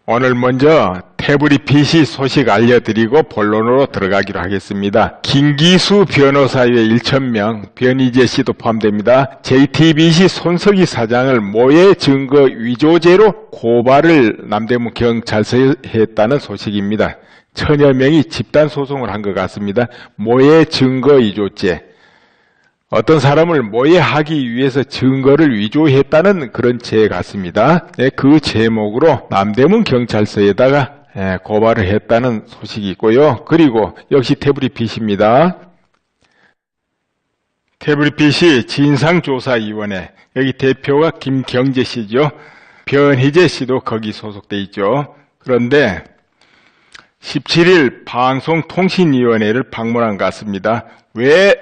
오늘 먼저 태블릿 PC 소식 알려드리고 본론으로 들어가기로 하겠습니다. 김기수 변호사 외 1,000명, 변희재 씨도 포함됩니다. JTBC 손석희 사장을 모해 증거 위조죄로 고발을 남대문 경찰서에 했다는 소식입니다. 1000여 명이 집단 소송을 한 것 같습니다. 모해 증거 위조죄. 어떤 사람을 모해하기 위해서 증거를 위조했다는 그런 죄 같습니다. 그 제목으로 남대문 경찰서에다가 고발을 했다는 소식이 있고요. 그리고 역시 태블릿 PC입니다. 태블릿 PC 진상조사위원회, 여기 대표가 김경재 씨죠. 변희재 씨도 거기 소속돼 있죠. 그런데 17일 방송통신위원회를 방문한 것 같습니다. 왜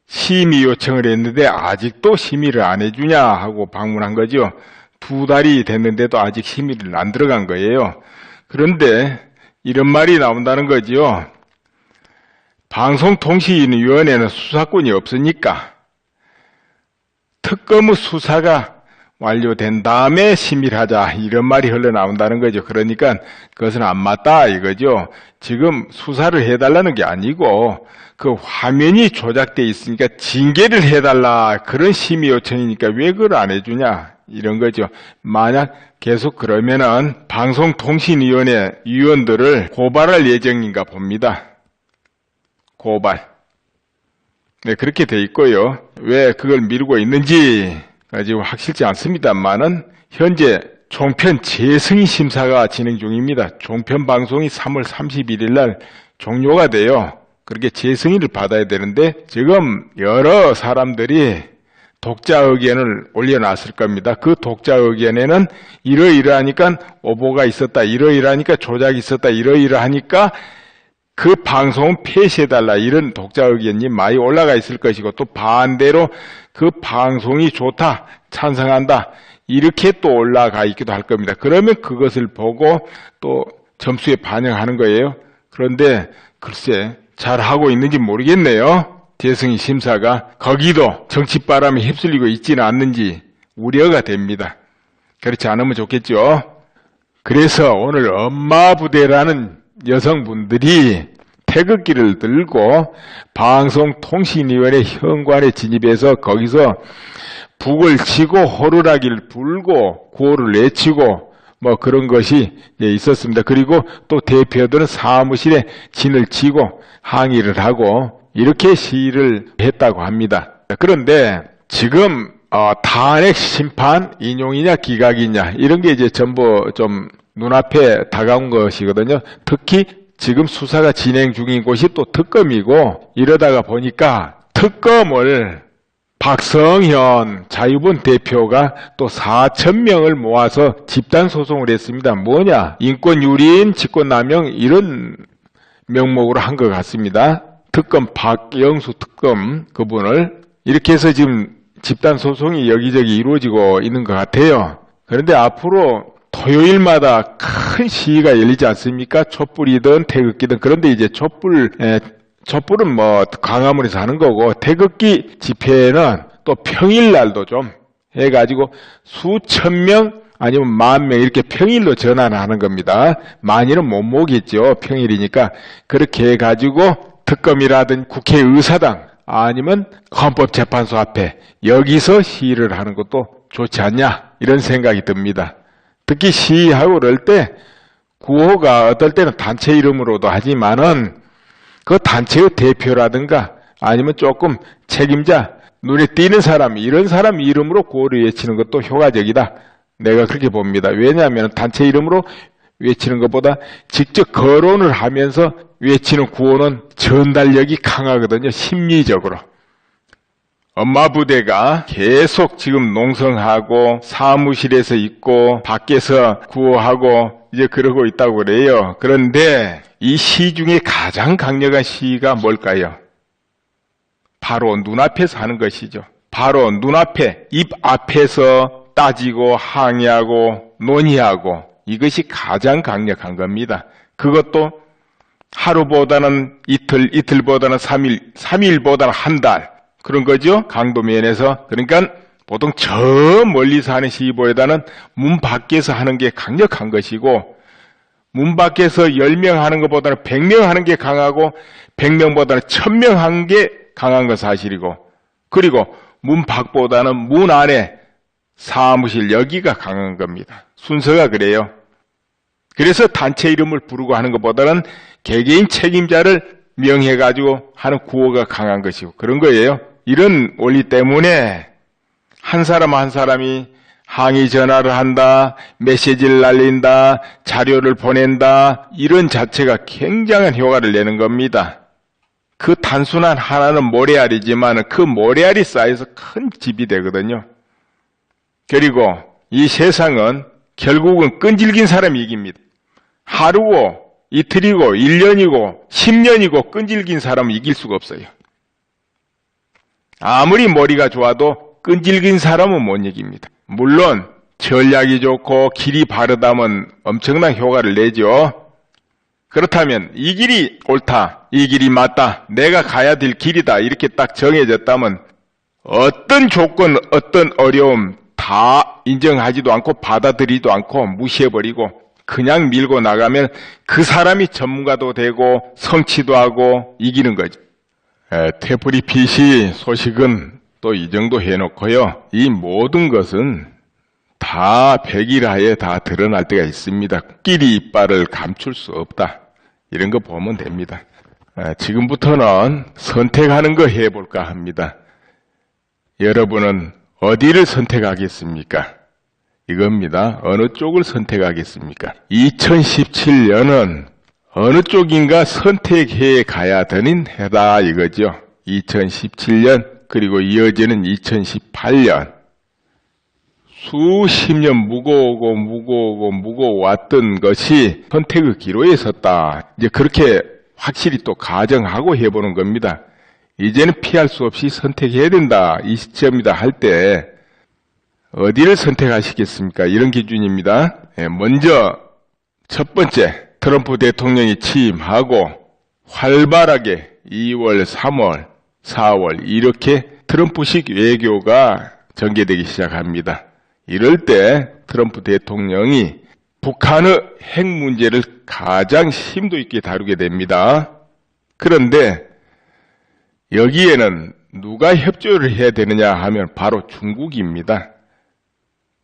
심의 요청을 했는데 아직도 심의를 안 해주냐 하고 방문한 거죠. 2달이 됐는데도 아직 심의를 안 들어간 거예요. 그런데 이런 말이 나온다는 거죠. 방송통신위원회는 수사권이 없으니까 특검의 수사가 완료된 다음에 심의를 하자, 이런 말이 흘러나온다는 거죠. 그러니까 그것은 안 맞다 이거죠. 지금 수사를 해달라는 게 아니고 그 화면이 조작돼 있으니까 징계를 해달라, 그런 심의 요청이니까 왜 그걸 안 해주냐 이런 거죠. 만약 계속 그러면은 방송통신위원회 위원들을 고발할 예정인가 봅니다. 고발. 네, 그렇게 돼 있고요. 왜 그걸 미루고 있는지 지금 확실치 않습니다만은 현재 종편 재승인 심사가 진행 중입니다. 종편 방송이 3월 31일 날 종료가 돼요. 그렇게 재승인을 받아야 되는데 지금 여러 사람들이 독자 의견을 올려놨을 겁니다. 그 독자 의견에는 이러이러하니까 오보가 있었다, 이러이러하니까 조작이 있었다, 이러이러하니까 그 방송은 폐쇄해달라, 이런 독자 의견이 많이 올라가 있을 것이고, 또 반대로 그 방송이 좋다, 찬성한다, 이렇게 또 올라가 있기도 할 겁니다. 그러면 그것을 보고 또 점수에 반영하는 거예요. 그런데 글쎄 잘하고 있는지 모르겠네요. 재승인 심사가 거기도 정치바람에 휩쓸리고 있지는 않는지 우려가 됩니다. 그렇지 않으면 좋겠죠. 그래서 오늘 엄마부대라는 여성분들이 태극기를 들고 방송통신위원회 현관에 진입해서 거기서 북을 치고 호루라기를 불고 구호를 외치고 뭐 그런 것이 있었습니다. 그리고 또 대표들은 사무실에 진을 치고 항의를 하고 이렇게 시위를 했다고 합니다. 그런데 지금 탄핵 심판 인용이냐 기각이냐 이런 게 이제 전부 좀 눈앞에 다가온 것이거든요. 특히 지금 수사가 진행 중인 곳이 또 특검이고, 이러다가 보니까 특검을 박성현 자유본 대표가 또 4,000명을 모아서 집단소송을 했습니다. 뭐냐? 인권유린, 직권남용 이런 명목으로 한 것 같습니다. 특검 박영수 특검 그분을 이렇게 해서 지금 집단소송이 여기저기 이루어지고 있는 것 같아요. 그런데 앞으로 토요일마다 큰 시위가 열리지 않습니까? 촛불이든 태극기든. 그런데 이제 촛불은 뭐 광화문에서 하는 거고, 태극기 집회는 또 평일날도 좀 해가지고 수천 명 아니면 10,000명 이렇게 평일로 전환하는 겁니다. 많이는 못 모으겠죠. 평일이니까. 그렇게 해가지고 특검이라든 국회의사당 아니면 헌법재판소 앞에 여기서 시위를 하는 것도 좋지 않냐, 이런 생각이 듭니다. 특히 시위하고 그럴 때 구호가 어떨 때는 단체 이름으로도 하지만은 그 단체의 대표라든가 아니면 조금 책임자, 눈에 띄는 사람, 이런 사람 이름으로 구호를 외치는 것도 효과적이다, 내가 그렇게 봅니다. 왜냐하면 단체 이름으로 외치는 것보다 직접 거론을 하면서 외치는 구호는 전달력이 강하거든요. 심리적으로. 엄마 부대가 계속 지금 농성하고 사무실에서 있고 밖에서 구호하고 이제 그러고 있다고 그래요. 그런데 이 시 중에 가장 강력한 시가 뭘까요? 바로 눈앞에서 하는 것이죠. 바로 눈앞에, 입 앞에서 따지고 항의하고 논의하고, 이것이 가장 강력한 겁니다. 그것도 하루보다는 이틀, 이틀보다는 3일, 3일보다는 한 달, 그런 거죠. 강도 면에서. 그러니까 보통 저 멀리서 하는 시위보다는 문 밖에서 하는 게 강력한 것이고, 문 밖에서 10명 하는 것보다는 100명 하는 게 강하고 100명보다는 1000명 하는 게 강한 건 사실이고, 그리고 문 밖보다는 문 안에 사무실 여기가 강한 겁니다. 순서가 그래요. 그래서 단체 이름을 부르고 하는 것보다는 개개인 책임자를 명해가지고 하는 구호가 강한 것이고 그런 거예요. 이런 원리 때문에 한 사람 한 사람이 항의 전화를 한다, 메시지를 날린다, 자료를 보낸다, 이런 자체가 굉장한 효과를 내는 겁니다. 그 단순한 하나는 모래알이지만 그 모래알이 쌓여서 큰 집이 되거든요. 그리고 이 세상은 결국은 끈질긴 사람이 이깁니다. 하루고 이틀이고 1년이고 10년이고 끈질긴 사람은 이길 수가 없어요. 아무리 머리가 좋아도 끈질긴 사람은 못 이깁니다. 물론 전략이 좋고 길이 바르다면 엄청난 효과를 내죠. 그렇다면 이 길이 옳다, 이 길이 맞다, 내가 가야 될 길이다 이렇게 딱 정해졌다면 어떤 조건, 어떤 어려움 다 인정하지도 않고 받아들이지도 않고 무시해버리고 그냥 밀고 나가면 그 사람이 전문가도 되고 성취도 하고 이기는 거죠. 태프리 PC 소식은 또 이 정도 해놓고요. 이 모든 것은 다 백일하에 다 드러날 때가 있습니다. 끼리 이빨을 감출 수 없다. 이런 거 보면 됩니다. 지금부터는 선택하는 거 해볼까 합니다. 여러분은 어디를 선택하겠습니까? 이겁니다. 어느 쪽을 선택하겠습니까? 2017년은 어느 쪽인가 선택해 가야 되는 해다 이거죠. 2017년 그리고 이어지는 2018년 수십 년 무거워왔던 것이 선택의 기로에 섰다. 이제 그렇게 확실히 또 가정하고 해보는 겁니다. 이제는 피할 수 없이 선택해야 된다. 이 시점이다 할 때 어디를 선택하시겠습니까? 이런 기준입니다. 먼저 첫 번째 트럼프 대통령이 취임하고 활발하게 2월, 3월, 4월 이렇게 트럼프식 외교가 전개되기 시작합니다. 이럴 때 트럼프 대통령이 북한의 핵 문제를 가장 심도 있게 다루게 됩니다. 그런데 여기에는 누가 협조를 해야 되느냐 하면 바로 중국입니다.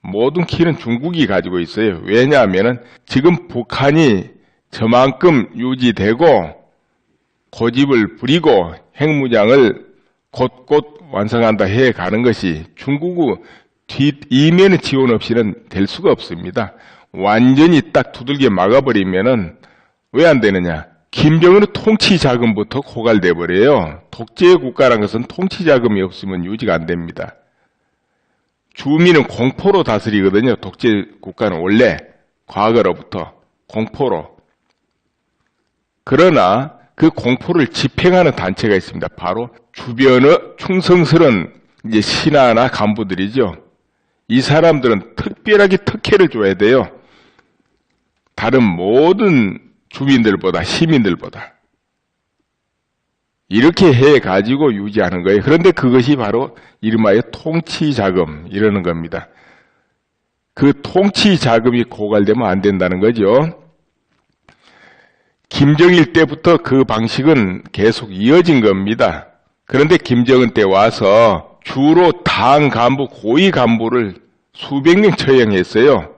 모든 키는 중국이 가지고 있어요. 왜냐하면 지금 북한이 저만큼 유지되고 고집을 부리고 핵무장을 곧곧 완성한다 해가는 것이 중국의 이면의 지원 없이는 될 수가 없습니다. 완전히 딱 두들겨 막아버리면은 왜 안 되느냐? 김정은의 통치 자금부터 고갈돼 버려요. 독재 국가란 것은 통치 자금이 없으면 유지가 안 됩니다. 주민은 공포로 다스리거든요. 독재 국가는 원래 과거로부터 공포로. 그러나 그 공포를 집행하는 단체가 있습니다. 바로 주변의 충성스러운 이제 신하나 간부들이죠. 이 사람들은 특별하게 특혜를 줘야 돼요. 다른 모든 주민들보다, 시민들보다. 이렇게 해가지고 유지하는 거예요. 그런데 그것이 바로 이름하여 통치자금, 이러는 겁니다. 그 통치자금이 고갈되면 안 된다는 거죠. 김정일 때부터 그 방식은 계속 이어진 겁니다. 그런데 김정은 때 와서 주로 당 간부, 고위 간부를 수백 명 처형했어요.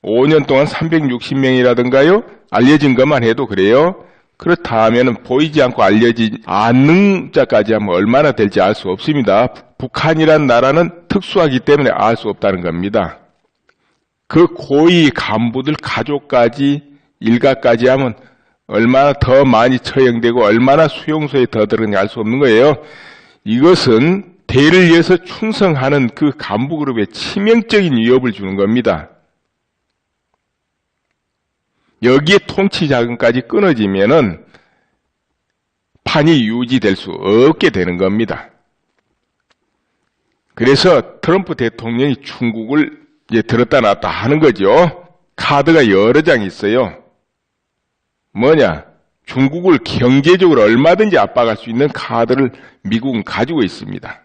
5년 동안 360명이라든가요. 알려진 것만 해도 그래요. 그렇다 하면 보이지 않고 알려지지 않는 자까지 하면 얼마나 될지 알 수 없습니다. 북한이란 나라는 특수하기 때문에 알 수 없다는 겁니다. 그 고위 간부들 가족까지 일가까지 하면 얼마나 더 많이 처형되고 얼마나 수용소에 더 들어가는지 알 수 없는 거예요. 이것은 대를 위해서 충성하는 그 간부 그룹에 치명적인 위협을 주는 겁니다. 여기에 통치 자금까지 끊어지면은 판이 유지될 수 없게 되는 겁니다. 그래서 트럼프 대통령이 중국을 이제 들었다 놨다 하는 거죠. 카드가 여러 장 있어요. 뭐냐? 중국을 경제적으로 얼마든지 압박할 수 있는 카드를 미국은 가지고 있습니다.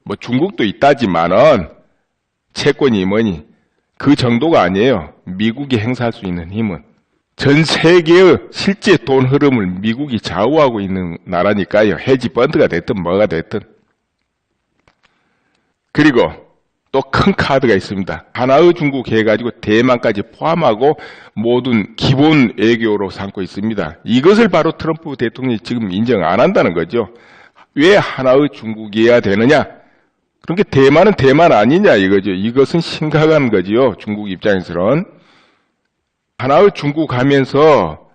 뭐 중국도 있다지만은 채권이 뭐니 그 정도가 아니에요. 미국이 행사할 수 있는 힘은 전 세계의 실제 돈 흐름을 미국이 좌우하고 있는 나라니까요. 헤지펀드가 됐든 뭐가 됐든. 그리고 또 큰 카드가 있습니다. 하나의 중국 해가지고 대만까지 포함하고 모든 기본 외교로 삼고 있습니다. 이것을 바로 트럼프 대통령이 지금 인정 안 한다는 거죠. 왜 하나의 중국이어야 되느냐? 그러니까 대만은 대만 아니냐 이거죠. 이것은 심각한 거지요. 중국 입장에서는. 하나의 중국 하면서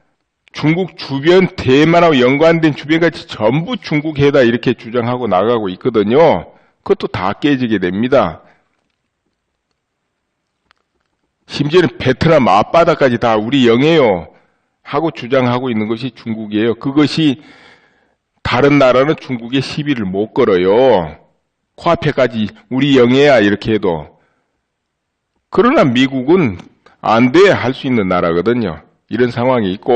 중국 주변 대만하고 연관된 주변같이 전부 중국해다 이렇게 주장하고 나가고 있거든요. 그것도 다 깨지게 됩니다. 심지어는 베트남 앞바다까지 다 우리 영해요 하고 주장하고 있는 것이 중국이에요. 그것이 다른 나라는 중국의 시비를 못 걸어요. 코앞에까지 우리 영해야 이렇게 해도. 그러나 미국은 안 돼 할 수 있는 나라거든요. 이런 상황이 있고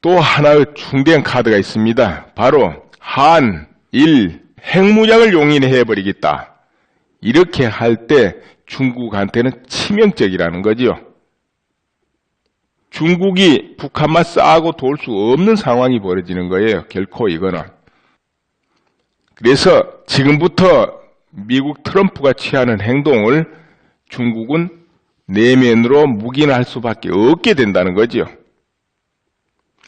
또 하나의 중대한 카드가 있습니다. 바로 한일 핵무장을 용인해버리겠다. 이렇게 할 때 중국한테는 치명적이라는 거죠. 중국이 북한만 싸고 돌 수 없는 상황이 벌어지는 거예요. 결코 이거는. 그래서 지금부터 미국 트럼프가 취하는 행동을 중국은 내면으로 묵인할 수밖에 없게 된다는 거죠.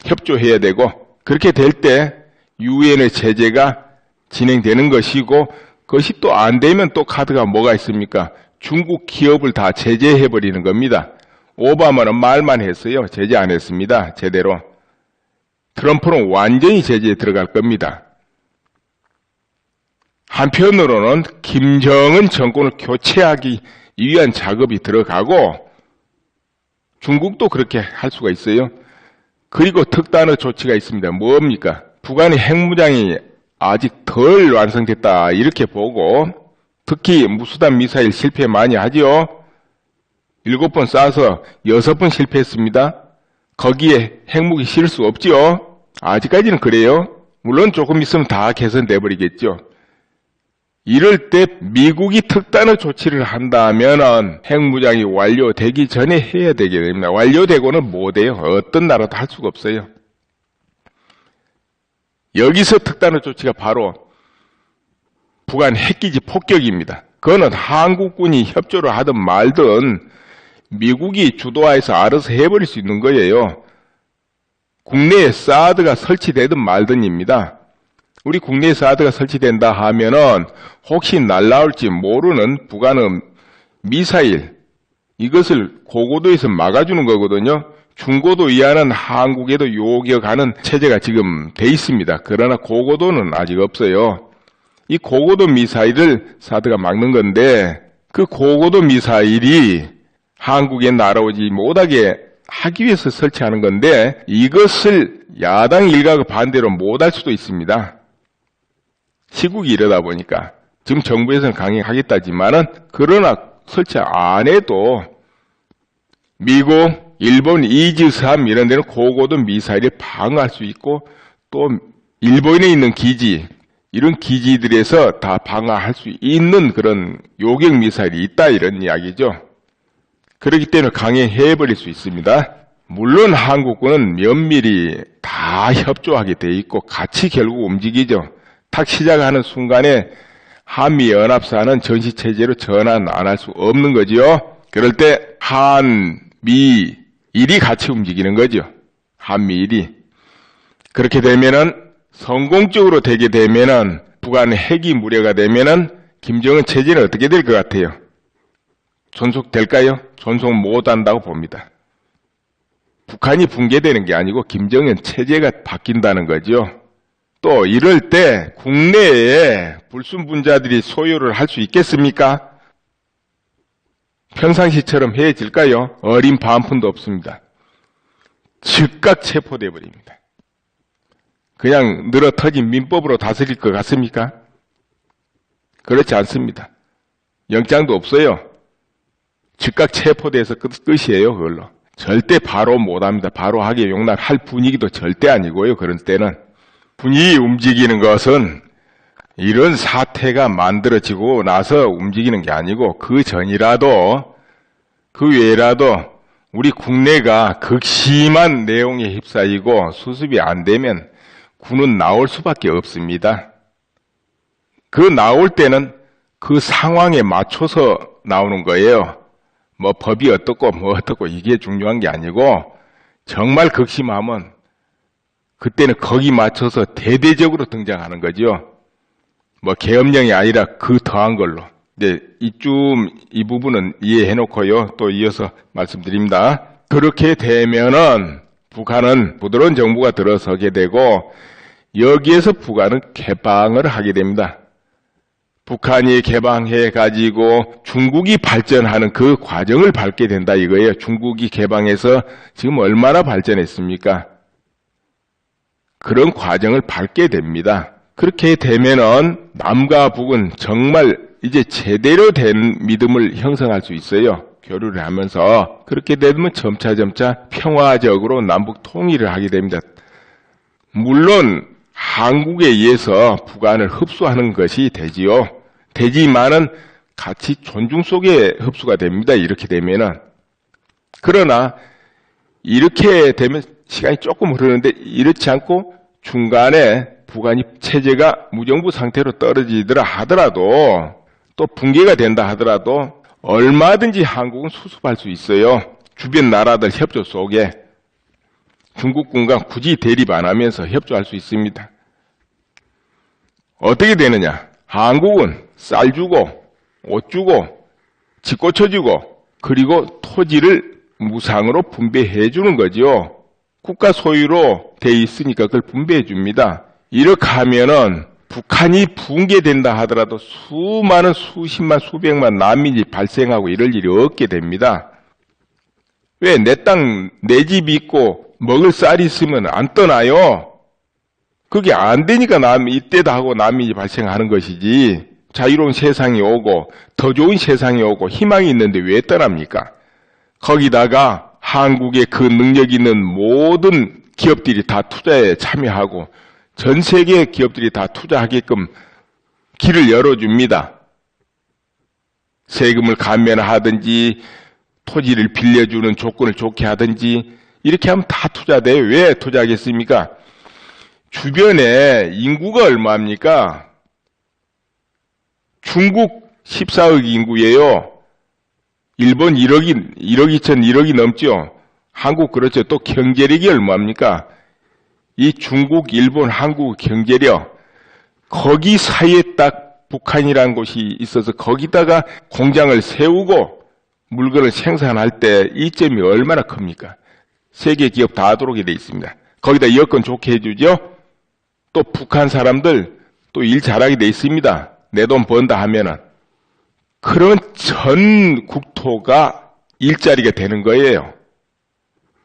협조해야 되고 그렇게 될 때 유엔의 제재가 진행되는 것이고 그것이 또 안 되면 또 카드가 뭐가 있습니까? 중국 기업을 다 제재해버리는 겁니다. 오바마는 말만 했어요. 제재 안 했습니다. 제대로. 트럼프는 완전히 제재에 들어갈 겁니다. 한편으로는 김정은 정권을 교체하기 위한 작업이 들어가고 중국도 그렇게 할 수가 있어요. 그리고 특단의 조치가 있습니다. 뭡니까? 북한의 핵무장이 아직 덜 완성됐다 이렇게 보고 특히 무수단 미사일 실패 많이 하죠. 7번 쏴서 6번 실패했습니다. 거기에 핵무기 실을 수 없죠. 아직까지는 그래요. 물론 조금 있으면 다 개선돼 버리겠죠. 이럴 때 미국이 특단의 조치를 한다면 핵무장이 완료되기 전에 해야 되게 됩니다. 완료되고는 못해요. 어떤 나라도 할 수가 없어요. 여기서 특단의 조치가 바로 북한 핵기지 폭격입니다. 그거는 한국군이 협조를 하든 말든 미국이 주도하여서 알아서 해버릴 수 있는 거예요. 국내에 사드가 설치되든 말든입니다. 우리 국내에 사드가 설치된다 하면은 혹시 날라올지 모르는 북한의 미사일 이것을 고고도에서 막아주는 거거든요. 중고도 이하는 한국에도 요격하는 체제가 지금 돼 있습니다. 그러나 고고도는 아직 없어요. 이 고고도 미사일을 사드가 막는 건데 그 고고도 미사일이 한국에 날아오지 못하게 하기 위해서 설치하는 건데 이것을 야당 일각의 반대로 못할 수도 있습니다. 시국이 이러다 보니까 지금 정부에서는 강행하겠다지만은 그러나 설치 안 해도 미국, 일본, 이지스함 이런 데는 고고도 미사일을 방어할 수 있고 또 일본에 있는 기지 이런 기지들에서 다 방어할 수 있는 그런 요격 미사일이 있다 이런 이야기죠. 그렇기 때문에 강행해버릴 수 있습니다. 물론 한국군은 면밀히 다 협조하게 돼 있고 같이 결국 움직이죠. 탁 시작하는 순간에 한미연합사는 전시체제로 전환 안 할 수 없는 거지요. 그럴 때 한미일이 같이 움직이는 거죠. 한미일이. 그렇게 되면은 성공적으로 되게 되면은 북한의 핵이 무력화 되면은 김정은 체제는 어떻게 될 것 같아요? 존속될까요? 존속 못한다고 봅니다. 북한이 붕괴되는 게 아니고 김정은 체제가 바뀐다는 거죠. 또 이럴 때 국내에 불순분자들이 소유를 할 수 있겠습니까? 평상시처럼 해질까요? 어린 반푼도 없습니다. 즉각 체포돼 버립니다. 그냥 늘어터진 민법으로 다스릴 것 같습니까? 그렇지 않습니다. 영장도 없어요. 즉각 체포돼서 끝이에요. 그걸로. 절대 바로 못합니다. 바로 하게 용납할 분위기도 절대 아니고요. 그런 때는. 분위기 움직이는 것은 이런 사태가 만들어지고 나서 움직이는 게 아니고 그 전이라도 그 외라도 우리 국내가 극심한 내용에 휩싸이고 수습이 안 되면 군은 나올 수밖에 없습니다. 그 나올 때는 그 상황에 맞춰서 나오는 거예요. 뭐 법이 어떻고 뭐 어떻고 이게 중요한 게 아니고 정말 극심하면 그때는 거기 맞춰서 대대적으로 등장하는 거죠. 뭐 계엄령이 아니라 그 더한 걸로. 네, 이 부분은 이해해 놓고요. 또 이어서 말씀드립니다. 그렇게 되면은 북한은 부드러운 정부가 들어서게 되고 여기에서 북한은 개방을 하게 됩니다. 북한이 개방해 가지고 중국이 발전하는 그 과정을 밟게 된다 이거예요. 중국이 개방해서 지금 얼마나 발전했습니까? 그런 과정을 밟게 됩니다. 그렇게 되면은 남과 북은 정말 이제 제대로 된 믿음을 형성할 수 있어요. 교류를 하면서. 그렇게 되면 점차점차 평화적으로 남북 통일을 하게 됩니다. 물론 한국에 의해서 북한을 흡수하는 것이 되지요. 되지만은 같이 존중 속에 흡수가 됩니다. 이렇게 되면은. 그러나 이렇게 되면 시간이 조금 흐르는데 이렇지 않고 중간에 북한이 체제가 무정부 상태로 떨어지더라 하더라도 또 붕괴가 된다 하더라도 얼마든지 한국은 수습할 수 있어요. 주변 나라들 협조 속에 중국군과 굳이 대립 안 하면서 협조할 수 있습니다. 어떻게 되느냐? 한국은 쌀 주고 옷 주고 집 고쳐주고 그리고 토지를 무상으로 분배해 주는 거죠. 국가 소유로 돼 있으니까 그걸 분배해 줍니다. 이렇게 하면은 북한이 붕괴된다 하더라도 수많은 수십만 수백만 난민이 발생하고 이럴 일이 없게 됩니다. 왜? 내 땅, 내 집 있고 먹을 쌀이 있으면 안 떠나요. 그게 안 되니까 이때다 하고 난민이 발생하는 것이지. 자유로운 세상이 오고 더 좋은 세상이 오고 희망이 있는데 왜 떠납니까? 거기다가 한국의 그 능력 있는 모든 기업들이 다 투자에 참여하고 전 세계 기업들이 다 투자하게끔 길을 열어줍니다. 세금을 감면하든지 토지를 빌려주는 조건을 좋게 하든지 이렇게 하면 다 투자돼요. 왜 투자하겠습니까? 주변에 인구가 얼마입니까? 중국 14억 인구예요. 일본 1억 2천 1억이 넘죠. 한국 그렇죠. 또 경제력이 얼마입니까? 이 중국, 일본, 한국 경제력 거기 사이에 딱 북한이라는 곳이 있어서 거기다가 공장을 세우고 물건을 생산할 때 이점이 얼마나 큽니까? 세계 기업 다 들어오게 돼 있습니다. 거기다 여건 좋게 해주죠. 또 북한 사람들 또 일 잘하게 돼 있습니다. 내 돈 번다 하면은 그런 전 국토가 일자리가 되는 거예요.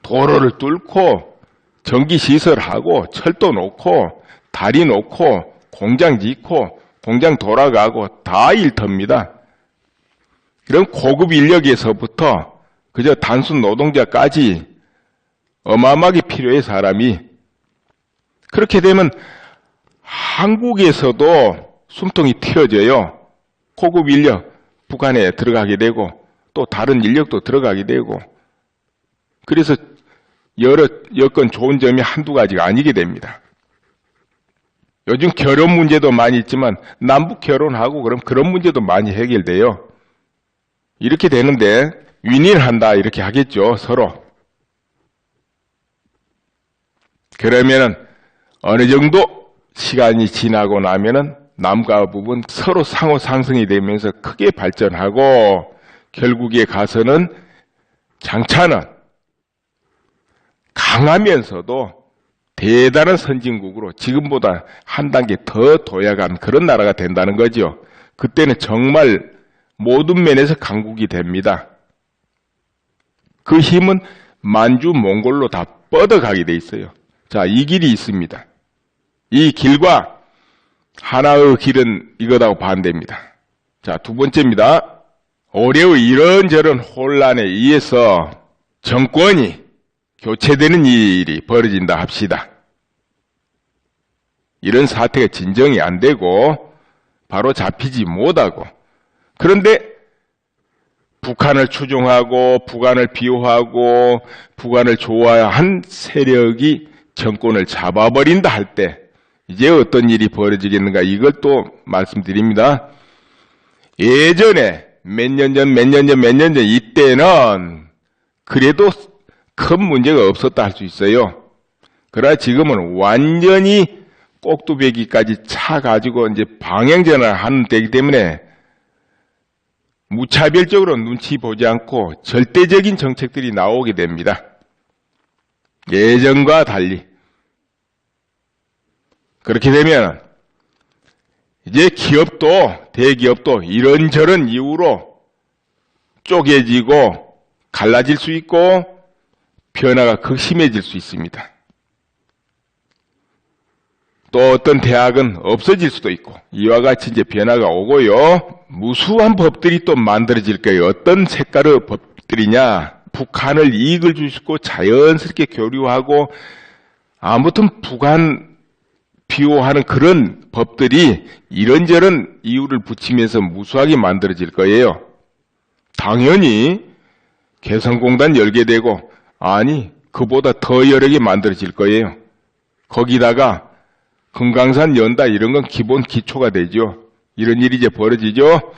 도로를 뚫고 전기시설하고 철도 놓고 다리 놓고 공장 짓고 공장 돌아가고 다 일터입니다. 그럼 고급 인력에서부터 그저 단순 노동자까지 어마어마하게 필요해 사람이. 그렇게 되면 한국에서도 숨통이 트여져요. 고급 인력 북한에 들어가게 되고 또 다른 인력도 들어가게 되고 그래서 여러 여건 좋은 점이 한두 가지가 아니게 됩니다. 요즘 결혼 문제도 많이 있지만 남북 결혼하고 그럼 그런 문제도 많이 해결돼요. 이렇게 되는데 윈윈한다 이렇게 하겠죠. 서로. 그러면은 어느 정도 시간이 지나고 나면은 남과 북은 서로 상호 상승이 되면서 크게 발전하고 결국에 가서는 장차는 강하면서도 대단한 선진국으로 지금보다 한 단계 더 도약한 그런 나라가 된다는 거죠. 그때는 정말 모든 면에서 강국이 됩니다. 그 힘은 만주 몽골로 다 뻗어가게 돼 있어요. 자, 이 길이 있습니다. 이 길과 하나의 길은 이거하고 반대입니다. 자, 두 번째입니다. 올해의 이런저런 혼란에 의해서 정권이 교체되는 일이 벌어진다 합시다. 이런 사태가 진정이 안 되고 바로 잡히지 못하고 그런데 북한을 추종하고 북한을 비호하고 북한을 좋아한 세력이 정권을 잡아버린다 할 때 이제 어떤 일이 벌어지겠는가, 이걸 또 말씀드립니다. 예전에 몇 년 전 이때는 그래도 큰 문제가 없었다 할 수 있어요. 그러나 지금은 완전히 꼭두배기까지 차가지고 이제 방향전환을 하는 때이기 때문에 무차별적으로 눈치 보지 않고 절대적인 정책들이 나오게 됩니다. 예전과 달리. 그렇게 되면 이제 기업도, 대기업도 이런저런 이유로 쪼개지고 갈라질 수 있고 변화가 극심해질 수 있습니다. 또 어떤 대학은 없어질 수도 있고 이와 같이 이제 변화가 오고요. 무수한 법들이 또 만들어질 거예요. 어떤 색깔의 법들이냐? 북한을 이익을 주시고 자연스럽게 교류하고 아무튼 북한 비호하는 그런 법들이 이런저런 이유를 붙이면서 무수하게 만들어질 거예요. 당연히 개성공단 열게 되고 아니 그보다 더 여러 개 만들어질 거예요. 거기다가 금강산 연다 이런 건 기본 기초가 되죠. 이런 일이 이제 벌어지죠.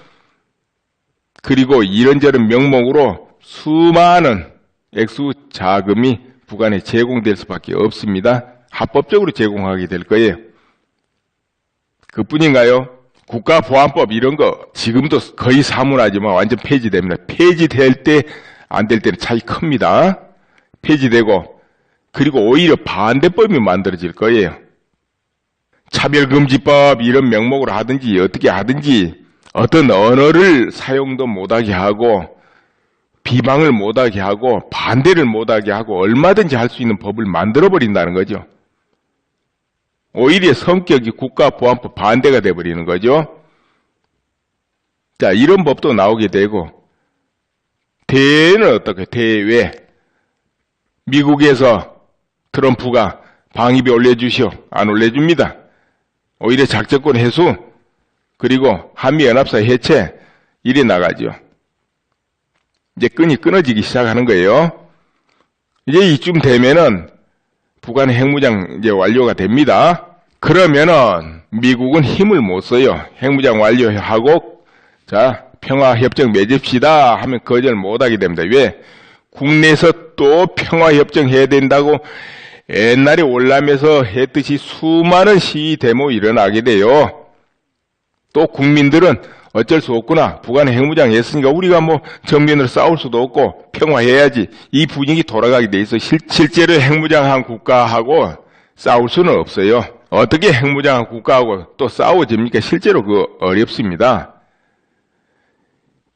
그리고 이런저런 명목으로 수많은 액수 자금이 북한에 제공될 수밖에 없습니다. 합법적으로 제공하게 될 거예요. 그뿐인가요? 국가보안법 이런 거 지금도 거의 사문화지만 완전 폐지됩니다. 폐지될 때 안 될 때는 차이 큽니다. 폐지되고 그리고 오히려 반대법이 만들어질 거예요. 차별금지법 이런 명목으로 하든지 어떻게 하든지 어떤 언어를 사용도 못하게 하고 비방을 못하게 하고 반대를 못하게 하고 얼마든지 할 수 있는 법을 만들어버린다는 거죠. 오히려 성격이 국가보안법 반대가 돼버리는 거죠. 자, 이런 법도 나오게 되고 대외는 어떻게? 대외 미국에서 트럼프가 방위비 올려주시오. 안 올려줍니다. 오히려 작전권 해수 그리고 한미연합사 해체 이래 나가죠. 이제 끈이 끊어지기 시작하는 거예요. 이제 이쯤 되면은 북한의 핵무장 이제 완료가 됩니다. 그러면은 미국은 힘을 못 써요. 핵무장 완료하고 자 평화협정 맺읍시다 하면 거절 못하게 됩니다. 왜? 국내에서 또 평화협정 해야 된다고 옛날에 월남에서 했듯이 수많은 시위 데모 일어나게 돼요. 또 국민들은 어쩔 수 없구나. 북한에 핵무장 했으니까 우리가 뭐 정면으로 싸울 수도 없고 평화해야지. 이 분위기 돌아가게 돼 있어. 실제로 핵무장한 국가하고 싸울 수는 없어요. 어떻게 핵무장한 국가하고 또 싸워집니까? 실제로 어렵습니다.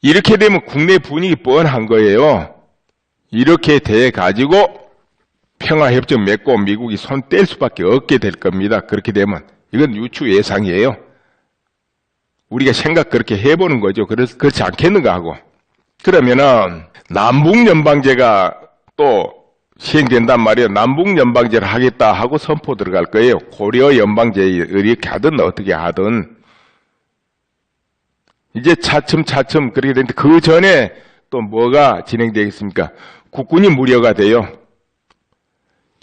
이렇게 되면 국내 분위기 뻔한 거예요. 이렇게 돼 가지고 평화협정 맺고 미국이 손 뗄 수밖에 없게 될 겁니다. 그렇게 되면 이건 유추 예상이에요. 우리가 생각 그렇게 해보는 거죠. 그렇지 않겠는가 하고. 그러면은 남북연방제가 또 시행된단 말이에요. 남북연방제를 하겠다 하고 선포 들어갈 거예요. 고려연방제 이렇게 하든 어떻게 하든. 이제 차츰 그렇게 되는데 그 전에 또 뭐가 진행되겠습니까? 국군이 무력화 돼요.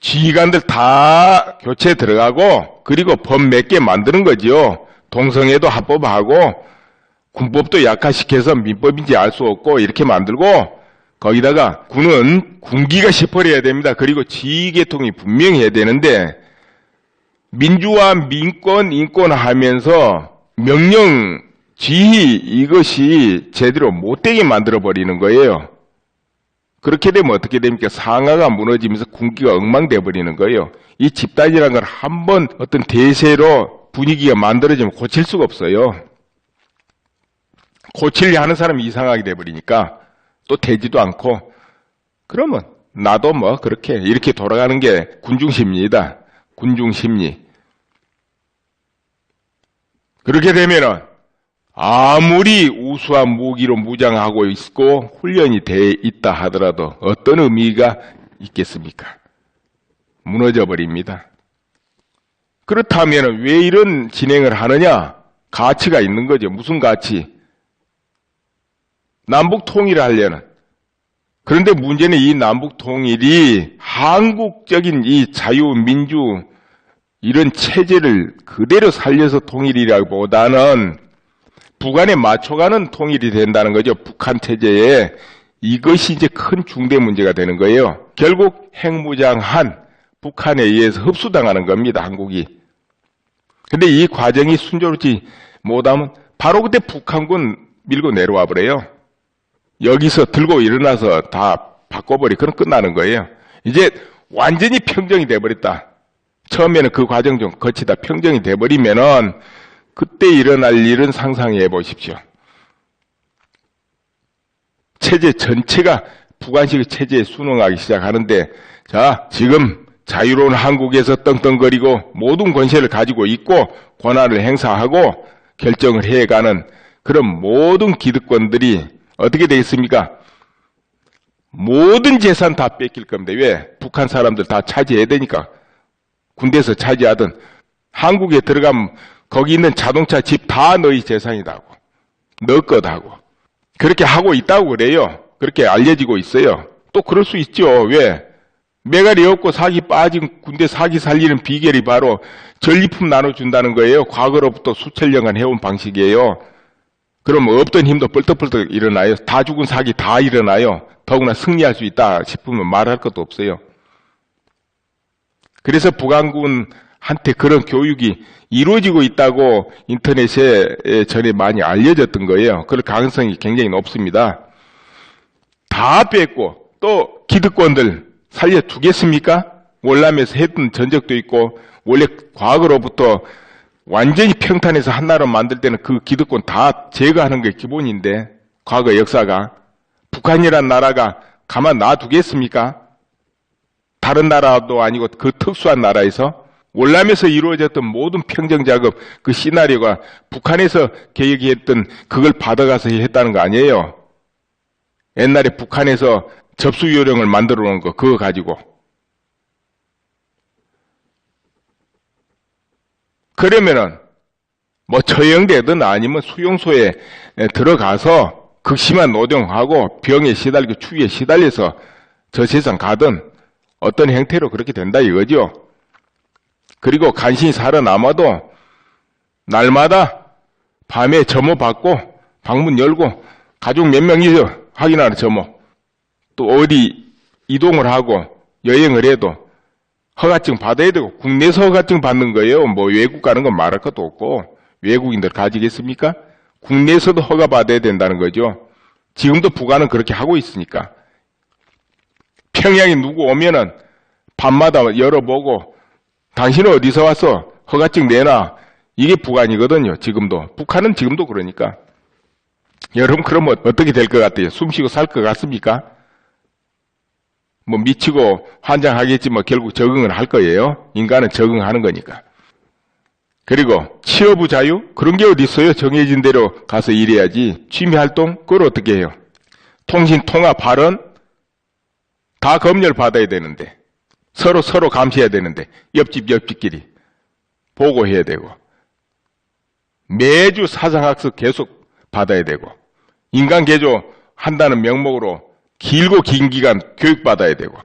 지휘관들 다 교체 들어가고 그리고 법 몇 개 만드는 거죠. 동성애도 합법하고 군법도 약화시켜서 민법인지 알 수 없고 이렇게 만들고 거기다가 군은 군기가 시퍼려야 됩니다. 그리고 지휘계통이 분명히 해야 되는데 민주화, 민권, 인권 하면서 명령, 지휘 이것이 제대로 못되게 만들어버리는 거예요. 그렇게 되면 어떻게 됩니까? 상하가 무너지면서 군기가 엉망돼 버리는 거예요. 이 집단이라는 걸 한번 어떤 대세로 분위기가 만들어지면 고칠 수가 없어요. 고치려 하는 사람이 이상하게 돼 버리니까 또 되지도 않고 그러면 나도 뭐 그렇게 이렇게 돌아가는 게 군중심리입니다. 군중심리. 그렇게 되면은 아무리 우수한 무기로 무장하고 있고 훈련이 돼 있다 하더라도 어떤 의미가 있겠습니까? 무너져 버립니다. 그렇다면 왜 이런 진행을 하느냐? 가치가 있는 거죠. 무슨 가치? 남북 통일을 하려는. 그런데 문제는 이 남북 통일이 한국적인 이 자유민주 이런 체제를 그대로 살려서 통일이라기보다는 북한에 맞춰가는 통일이 된다는 거죠. 북한 체제에. 이것이 이제 큰 중대 문제가 되는 거예요. 결국 핵무장한 북한에 의해서 흡수당하는 겁니다. 한국이. 근데 이 과정이 순조롭지 못하면 바로 그때 북한군 밀고 내려와 버려요. 여기서 들고 일어나서 다 바꿔버리. 그럼 끝나는 거예요. 이제 완전히 평정이 돼버렸다. 처음에는 그 과정 좀 거치다 평정이 돼버리면은 그때 일어날 일은 상상해 보십시오. 체제 전체가 북한식 체제에 순응하기 시작하는데, 자, 지금 자유로운 한국에서 떵떵거리고 모든 권세를 가지고 있고 권한을 행사하고 결정을 해가는 그런 모든 기득권들이 어떻게 되겠습니까? 모든 재산 다 뺏길 겁니다. 왜? 북한 사람들 다 차지해야 되니까. 군대에서 차지하든 한국에 들어가면 거기 있는 자동차 집 다 너희 재산이다고. 너 거다고. 그렇게 하고 있다고 그래요. 그렇게 알려지고 있어요. 또 그럴 수 있죠. 왜? 매갈이 없고 사기 빠진 군대 사기 살리는 비결이 바로 전리품 나눠준다는 거예요. 과거로부터 수천 년간 해온 방식이에요. 그럼 없던 힘도 벌떡벌떡 일어나요. 다 죽은 사기 다 일어나요. 더구나 승리할 수 있다 싶으면 말할 것도 없어요. 그래서 북한군한테 그런 교육이 이루어지고 있다고 인터넷에 전에 많이 알려졌던 거예요. 그럴 가능성이 굉장히 높습니다. 다 뺐고 또 기득권들 살려두겠습니까? 월남에서 했던 전적도 있고 원래 과거로부터 완전히 평탄해서 한 나라 만들 때는 그 기득권 다 제거하는 게 기본인데 과거 역사가 북한이란 나라가 가만 놔두겠습니까? 다른 나라도 아니고 그 특수한 나라에서 월남에서 이루어졌던 모든 평정작업 그 시나리오가 북한에서 계획했던 그걸 받아가서 했다는 거 아니에요. 옛날에 북한에서 접수요령을 만들어 놓은 거 그거 가지고. 그러면은 뭐 처형되든 아니면 수용소에 들어가서 극심한 노동하고 병에 시달리고 추위에 시달려서 저 세상 가든 어떤 형태로 그렇게 된다 이거죠. 그리고 간신히 살아남아도 날마다 밤에 점호 받고 방문 열고 가족 몇 명이서 확인하는 점호, 또 어디 이동을 하고 여행을 해도 허가증 받아야 되고 국내에서 허가증 받는 거예요. 뭐 외국 가는 건 말할 것도 없고 외국인들 가지겠습니까? 국내에서도 허가 받아야 된다는 거죠. 지금도 북한은 그렇게 하고 있으니까. 평양에 누구 오면은 밤마다 열어보고 당신은 어디서 왔어? 허가증 내놔. 이게 북한이거든요. 지금도. 북한은 지금도 그러니까. 여러분 그러면 어떻게 될 것 같아요? 숨쉬고 살 것 같습니까? 뭐 미치고 환장하겠지만 결국 적응을 할 거예요. 인간은 적응하는 거니까. 그리고 취업의 자유? 그런 게 어디 있어요? 정해진 대로 가서 일해야지. 취미활동? 그걸 어떻게 해요? 통신, 통화, 발언? 다 검열 받아야 되는데. 서로 감시해야 되는데. 옆집끼리. 보고해야 되고. 매주 사상학습 계속 받아야 되고. 인간개조 한다는 명목으로 길고 긴 기간 교육받아야 되고.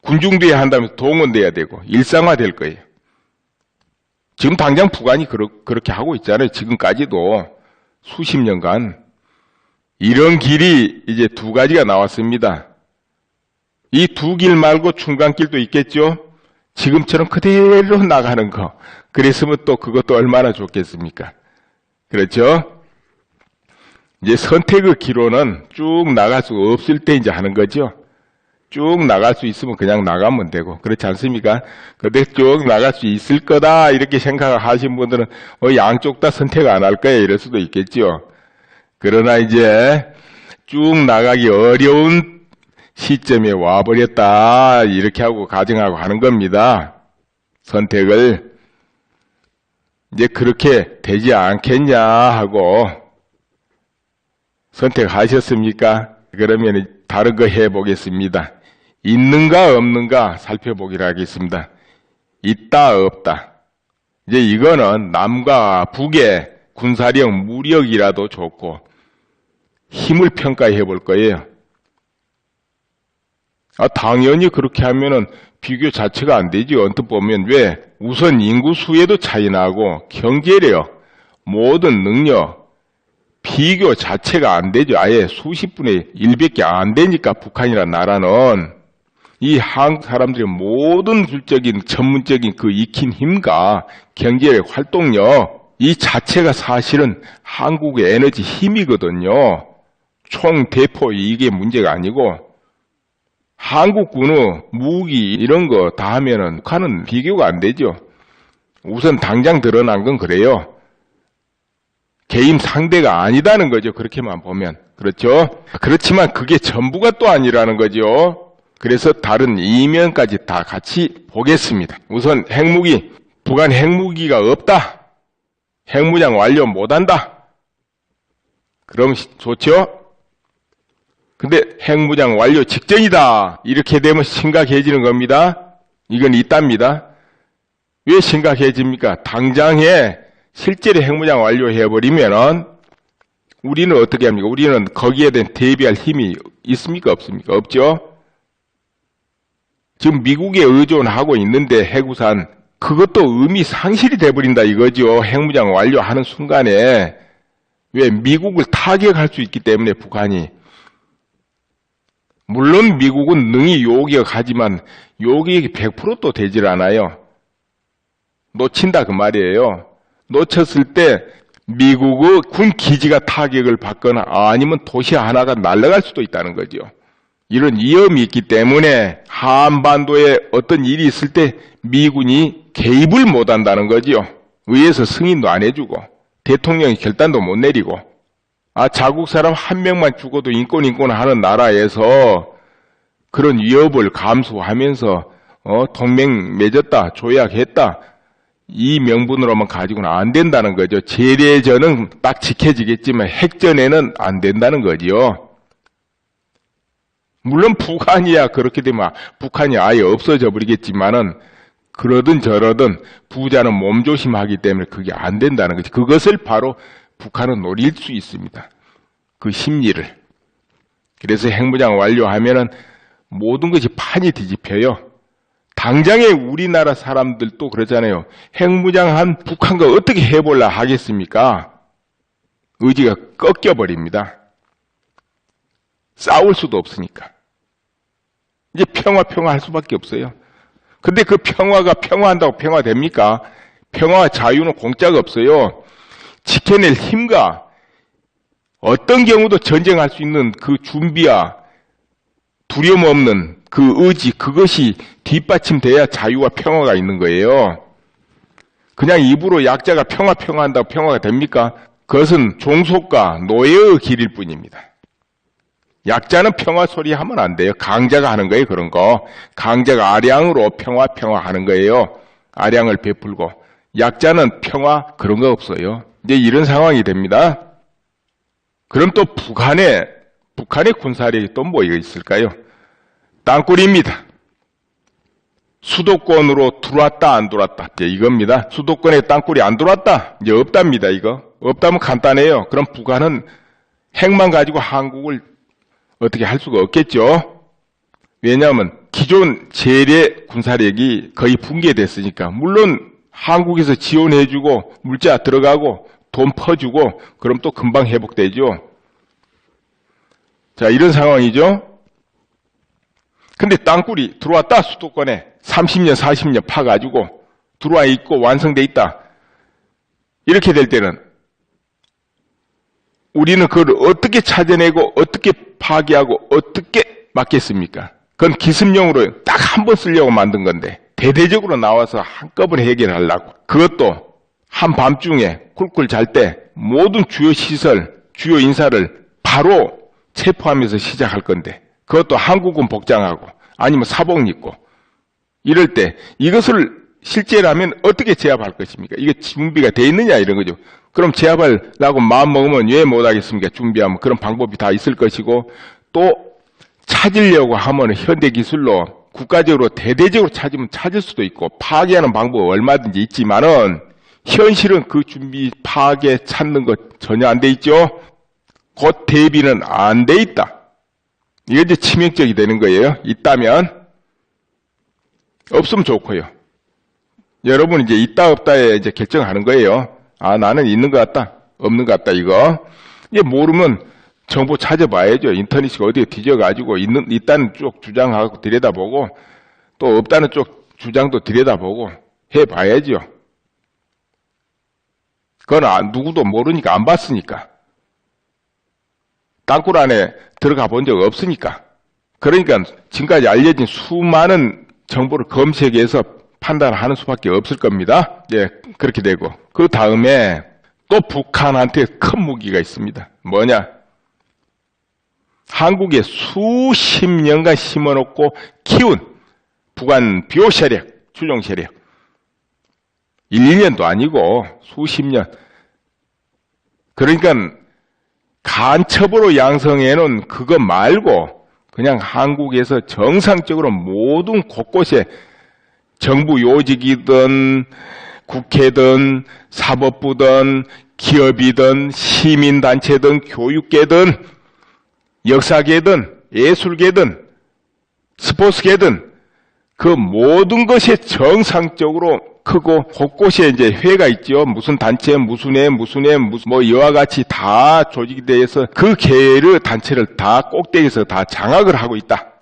군중대회 한다면서 동원돼야 되고. 일상화될 거예요. 지금 당장 북한이 그렇게 하고 있잖아요. 지금까지도 수십 년간. 이런 길이 이제 두 가지가 나왔습니다. 이 두 길 말고 중간길도 있겠죠? 지금처럼 그대로 나가는 거. 그랬으면 또 그것도 얼마나 좋겠습니까? 그렇죠? 이제 선택의 기로는 쭉 나갈 수 없을 때 이제 하는 거죠. 쭉 나갈 수 있으면 그냥 나가면 되고. 그렇지 않습니까? 근데 쭉 나갈 수 있을 거다 이렇게 생각하시는 분들은 양쪽 다 선택 안 할 거야 이럴 수도 있겠죠. 그러나 이제 쭉 나가기 어려운 시점에 와버렸다 이렇게 하고 가정하고 하는 겁니다. 선택을. 이제 그렇게 되지 않겠냐 하고 선택하셨습니까? 그러면 다른 거 해보겠습니다. 있는가 없는가 살펴보기로 하겠습니다. 있다 없다. 이제 이거는 남과 북의 군사력 무력이라도 좋고 힘을 평가해 볼 거예요. 당연히 그렇게 하면은 비교 자체가 안 되죠. 언뜻 보면 왜? 우선 인구수에도 차이 나고 경제력, 모든 능력, 비교 자체가 안 되죠. 아예 수십분의 1밖에 안 되니까 북한이라는 나라는 이 한국 사람들의 모든 기술적인 전문적인 그 익힌 힘과 경제력, 활동력 이 자체가 사실은 한국의 에너지 힘이거든요. 총 대포 이게 문제가 아니고 한국군의 무기 이런 거 다 하면은 북한은 비교가 안 되죠. 우선 당장 드러난 건 그래요. 개임 상대가 아니다는 거죠. 그렇게만 보면. 그렇죠? 그렇지만 그게 전부가 또 아니라는 거죠. 그래서 다른 이면까지 다 같이 보겠습니다. 우선 핵무기, 북한 핵무기가 없다. 핵무장 완료 못한다. 그럼 좋죠? 근데 핵무장 완료 직전이다. 이렇게 되면 심각해지는 겁니다. 이건 있답니다. 왜 심각해집니까? 당장에 실제로 핵무장 완료해버리면은 우리는 어떻게 합니까? 우리는 거기에 대한 대비할 힘이 있습니까? 없습니까? 없죠? 지금 미국에 의존하고 있는데 핵우산 그것도 의미 상실이 돼버린다 이거죠. 핵무장 완료하는 순간에 왜 미국을 타격할 수 있기 때문에 북한이 물론 미국은 능히 요격하지만 요격이 100%도 되질 않아요. 놓친다 그 말이에요. 놓쳤을 때 미국의 군 기지가 타격을 받거나 아니면 도시 하나가 날아갈 수도 있다는 거죠. 이런 위험이 있기 때문에 한반도에 어떤 일이 있을 때 미군이 개입을 못한다는 거죠. 의회에서 승인도 안 해주고 대통령이 결단도 못 내리고 자국 사람 한 명만 죽어도 인권 하는 나라에서 그런 위협을 감수하면서 동맹 맺었다, 조약했다 이 명분으로만 가지고는 안 된다는 거죠. 재래전은 딱 지켜지겠지만 핵전에는 안 된다는 거지요. 물론 북한이야 그렇게 되면 북한이 아예 없어져 버리겠지만은 그러든 저러든 부자는 몸조심하기 때문에 그게 안 된다는 거지. 그것을 바로 북한은 노릴 수 있습니다. 그 심리를. 그래서 핵무장 완료하면은 모든 것이 판이 뒤집혀요. 당장에 우리나라 사람들도 그러잖아요. 핵무장한 북한과 어떻게 해볼라 하겠습니까? 의지가 꺾여버립니다. 싸울 수도 없으니까. 이제 평화 할 수밖에 없어요. 근데 그 평화가 평화한다고 평화됩니까? 평화와 자유는 공짜가 없어요. 지켜낼 힘과 어떤 경우도 전쟁할 수 있는 그 준비와 두려움 없는 그 의지, 그것이 뒷받침돼야 자유와 평화가 있는 거예요. 그냥 입으로 약자가 평화한다고 평화가 됩니까? 그것은 종속과 노예의 길일 뿐입니다. 약자는 평화 소리 하면 안 돼요. 강자가 하는 거예요, 그런 거. 강자가 아량으로 평화 하는 거예요. 아량을 베풀고. 약자는 평화 그런 거 없어요. 이제 이런 상황이 됩니다. 그럼 또 북한의 군사력이 또 뭐가 있을까요? 땅굴입니다. 수도권으로 들어왔다 안 들어왔다 이제 이겁니다. 수도권에 땅굴이 안 들어왔다 이제 없답니다. 이거 없다면 간단해요. 그럼 북한은 핵만 가지고 한국을 어떻게 할 수가 없겠죠. 왜냐하면 기존 재래 군사력이 거의 붕괴됐으니까. 물론 한국에서 지원해주고 물자 들어가고 돈 퍼주고 그럼 또 금방 회복되죠. 자, 이런 상황이죠. 근데 땅굴이 들어왔다 수도권에 30년 40년 파가지고 들어와 있고 완성돼 있다. 이렇게 될 때는 우리는 그걸 어떻게 찾아내고 어떻게 파괴하고 어떻게 막겠습니까? 그건 기습용으로 딱 한 번 쓰려고 만든 건데 대대적으로 나와서 한꺼번에 해결하려고. 그것도 한밤중에 쿨쿨 잘 때 모든 주요 시설, 주요 인사를 바로 체포하면서 시작할 건데 그것도 한국군 복장하고 아니면 사복 입고 이럴 때 이것을 실제라면 어떻게 제압할 것입니까? 이게 준비가 돼 있느냐 이런 거죠. 그럼 제압하려고 마음 먹으면 왜 못하겠습니까? 준비하면 그런 방법이 다 있을 것이고 또 찾으려고 하면 현대기술로 국가적으로 대대적으로 찾으면 찾을 수도 있고 파괴하는 방법 얼마든지 있지만은 현실은 그 준비 파괴 찾는 것 전혀 안 돼 있죠. 곧 대비는 안 돼 있다. 이게 이제 치명적이 되는 거예요. 있다면. 없으면 좋고요. 여러분 이제 있다 없다에 이제 결정하는 거예요. 아, 나는 있는 것 같다. 없는 것 같다, 이거. 이제 모르면 정보 찾아봐야죠. 인터넷이 어디에 뒤져가지고 있다는 쪽 주장하고 들여다보고 또 없다는 쪽 주장도 들여다보고 해봐야죠. 그건 누구도 모르니까 안 봤으니까. 땅굴 안에 들어가 본 적 없으니까. 그러니까 지금까지 알려진 수많은 정보를 검색해서 판단하는 수밖에 없을 겁니다. 예, 그렇게 되고. 그 다음에 또 북한한테 큰 무기가 있습니다. 뭐냐? 한국에 수십 년간 심어놓고 키운 북한 비호 세력, 추종 세력. 1, 2년도 아니고 수십 년. 그러니까 간첩으로 양성해놓은 그거 말고 그냥 한국에서 정상적으로 모든 곳곳에 정부 요직이든 국회든 사법부든 기업이든 시민단체든 교육계든 역사계든 예술계든 스포츠계든 그 모든 것이 정상적으로 크고 곳곳에 이제 회가 있죠. 무슨 단체, 무슨 뭐 이와 같이 다 조직이 돼서 그 계를 단체를 다 꼭대기에서 다 장악을 하고 있다.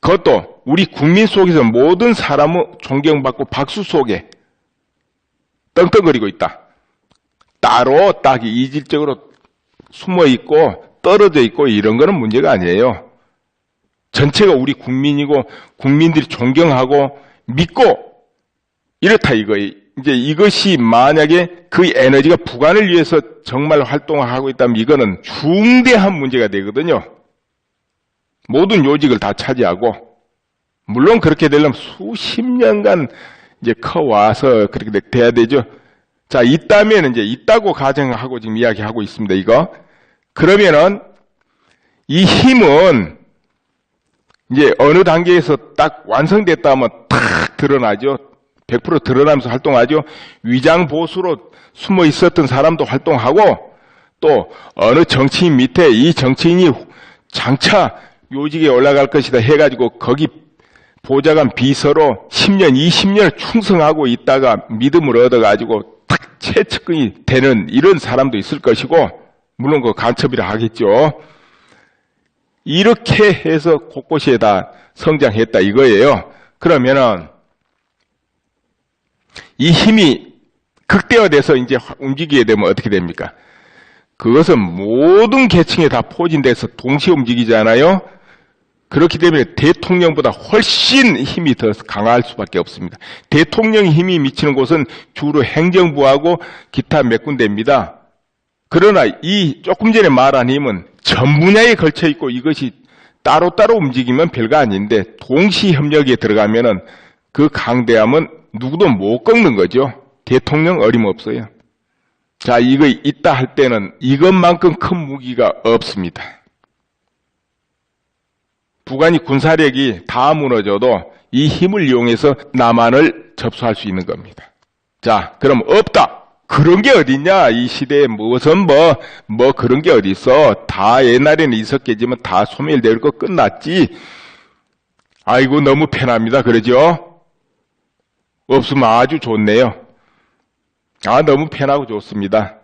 그것도 우리 국민 속에서 모든 사람은 존경받고 박수 속에 떵떵거리고 있다. 따로 딱 이질적으로 숨어 있고 떨어져 있고 이런 거는 문제가 아니에요. 전체가 우리 국민이고 국민들이 존경하고 믿고 이렇다 이거예요. 이제 이것이 만약에 그 에너지가 북한을 위해서 정말 활동을 하고 있다면 이거는 중대한 문제가 되거든요. 모든 요직을 다 차지하고 물론 그렇게 되려면 수십 년간 이제 커와서 그렇게 돼야 되죠. 자, 있다면 이제 있다고 가정하고 지금 이야기하고 있습니다. 이거. 그러면은 이 힘은 이제 어느 단계에서 딱 완성됐다 하면 탁 드러나죠. 100% 드러나면서 활동하죠. 위장 보수로 숨어 있었던 사람도 활동하고 또 어느 정치인 밑에 이 정치인이 장차 요직에 올라갈 것이다 해가지고 거기 보좌관 비서로 10년, 20년을 충성하고 있다가 믿음을 얻어가지고 탁 최측근이 되는 이런 사람도 있을 것이고 물론 그 간첩이라 하겠죠. 이렇게 해서 곳곳에 다 성장했다 이거예요. 그러면은 이 힘이 극대화돼서 이제 움직이게 되면 어떻게 됩니까? 그것은 모든 계층에 다 포진돼서 동시에 움직이잖아요. 그렇기 때문에 대통령보다 훨씬 힘이 더 강할 수밖에 없습니다. 대통령의 힘이 미치는 곳은 주로 행정부하고 기타 몇 군데입니다. 그러나 이 조금 전에 말한 힘은 전 분야에 걸쳐 있고 이것이 따로따로 움직이면 별거 아닌데 동시 협력에 들어가면은 그 강대함은 누구도 못 꺾는 거죠. 대통령 어림없어요. 자, 이거 있다 할 때는 이것만큼 큰 무기가 없습니다. 북한이 군사력이 다 무너져도 이 힘을 이용해서 남한을 접수할 수 있는 겁니다. 자, 그럼 없다. 그런 게 어딨냐? 이 시대에 무슨 뭐 그런 게 어디 있어? 다 옛날에는 있었겠지만 다 소멸되고 끝났지. 아이고 너무 편합니다. 그러죠? 없으면 아주 좋네요. 아, 너무 편하고 좋습니다.